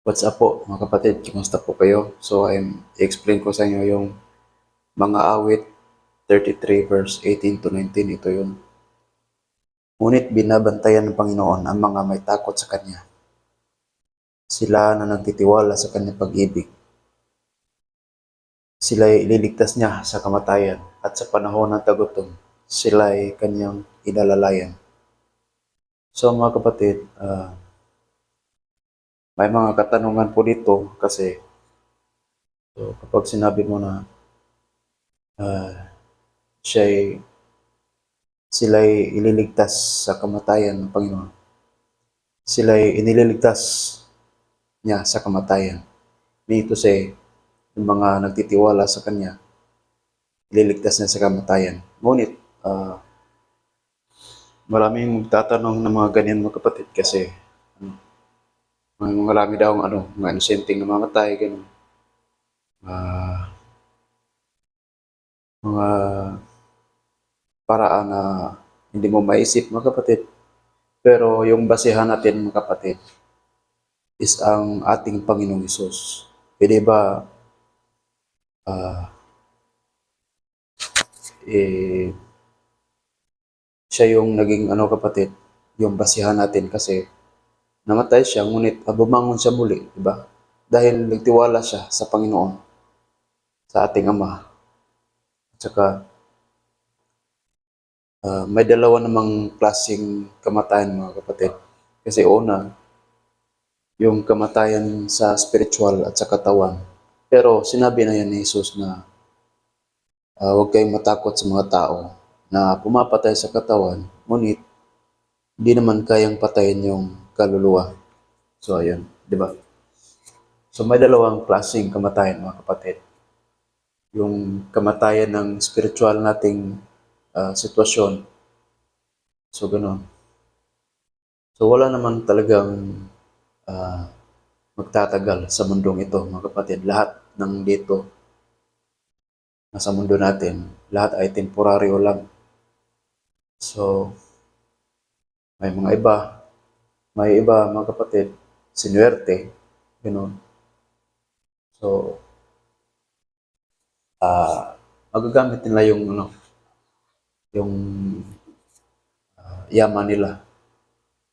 What's up po mga kapatid, kumusta po kayo? So i-explain ko sa inyo yung mga awit 33 verse 18 to 19, ito yun. Ngunit binabantayan ng Panginoon ang mga may takot sa Kanya. Sila na nagtitiwala sa Kanyang pag-ibig. Sila ay ililigtas niya sa kamatayan at sa panahon ng tagutom, sila ay Kanyang inalalayan. So mga kapatid, may mga katanungan po dito kasi kapag sinabi mo na siya ay sila ay ililigtas sa kamatayan ng Panginoon. Sila ay iniligtas niya sa kamatayan. Dito say, yung mga nagtitiwala sa Kanya, ililigtas niya sa kamatayan. Ngunit, maraming magtatanong ng mga ganyan mga kapatid kasi marami daw mga inosenteng namamatay, ganun. Mga paraan na hindi mo maisip mga kapatid. Pero yung basehan natin mga kapatid is ang ating Panginoong Hesus. Pwede ba eh, siya yung naging kapatid, yung basihan natin kasi namatay siya ngunit bumangon siya muli, di ba? Dahil nagtiwala siya sa Panginoon, sa ating Ama. At saka may dalawa namang klaseng kamatayan mga kapatid. Kasi una, yung kamatayan sa spiritual at sa katawan. Pero sinabi na yan ni Jesus na huwag kayong matakot sa mga tao na pumapatay sa katawan, ngunit hindi naman kayang patayin yung kaluluwa. So ayun, di ba? So may dalawang klaseng kamatayan mga kapatid. Yung kamatayan ng spiritual nating sitwasyon. So ganoon. So wala naman talagang uh, magtatagal sa mundong ito mga kapatid. Lahat ng dito nasa mundo natin, lahat ay temporaryo lang. So may iba mga kapatid, sinuwerte, ganoon. So magagamit nila yung yaman nila.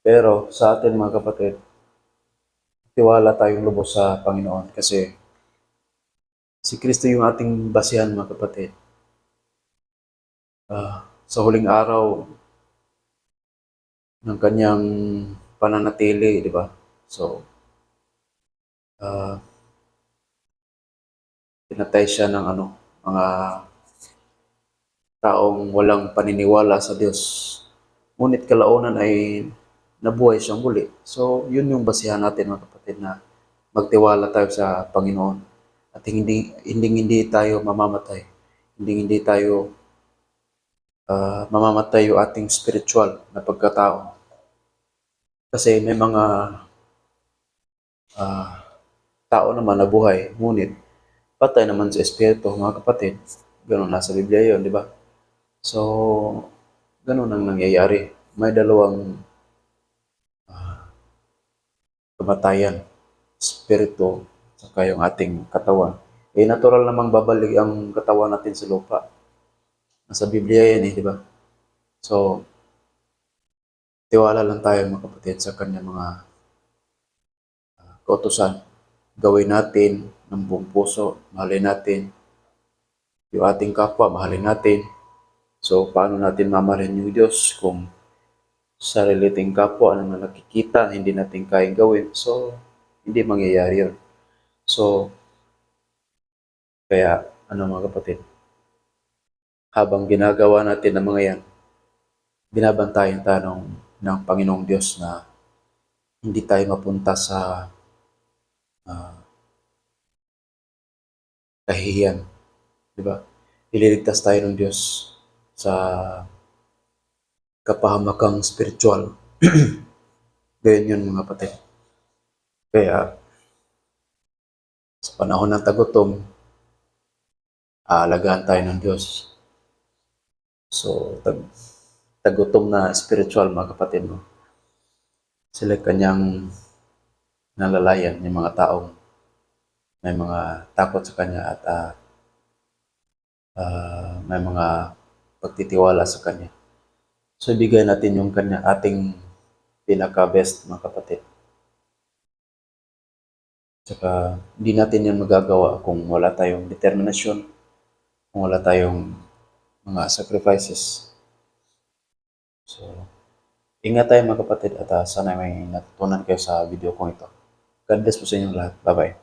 Pero sa atin mga kapatid, tiwala tayong lubos sa Panginoon kasi si Kristo yung ating basihan mga kapatid. Sa huling araw ng kanyang pananatili, di ba? So, uh, pinatay siya ng mga taong walang paniniwala sa Diyos. Ngunit kalaunan ay nabuhay siyang muli. So, yun yung basihan natin mga kapatid na magtiwala tayo sa Panginoon at hindi tayo mamamatay. Hindi tayo mamamatay yung ating spiritual na pagkatao. Kasi may mga tao naman na buhay, ngunit patay naman sa espiritu, mga kapatid. Ganun nasa Biblia yun, di ba? So, ganun ang nangyayari. May dalawang kamatayan, espiritu, saka yung ating katawan. Eh, natural namang babalik ang katawan natin sa lupa. Nasa Biblia yan di ba? So, tiwala lang tayo mga kapatid sa kanya mga kautusan. Gawin natin ng buong puso, mahalin natin yung ating kapwa, mahalin natin. So, paano natin mamahalin yung Diyos kung sarili ting kapwa na nakikita, hindi natin kayang gawin. So, hindi mangyayari yun. So, kaya, mga kapatid, habang ginagawa natin ang mga yan, binabantayan tayo ng Panginoong Diyos na hindi tayo mapunta sa kahihiyan. Di ba? Ililigtas tayo ng Diyos sa kapahamakang spiritual. Ganyan yun mga kapatid. Kaya, sa panahon ng tagutom, aalagaan tayo ng Diyos. So, tagutom na spiritual mga kapatid mo. Sila kanyang nalalayan yung mga taong may mga takot sa Kanya at may mga pagtitiwala sa Kanya. So, ibigay natin yung ating pinaka-best, mga kapatid. Tsaka, hindi natin yan magagawa kung wala tayong determinasyon, kung wala tayong mga sacrifices. So, ingat tayo mga kapatid at sana may natutunan kayo sa video ko ito. God bless po sa inyong lahat. Bye-bye.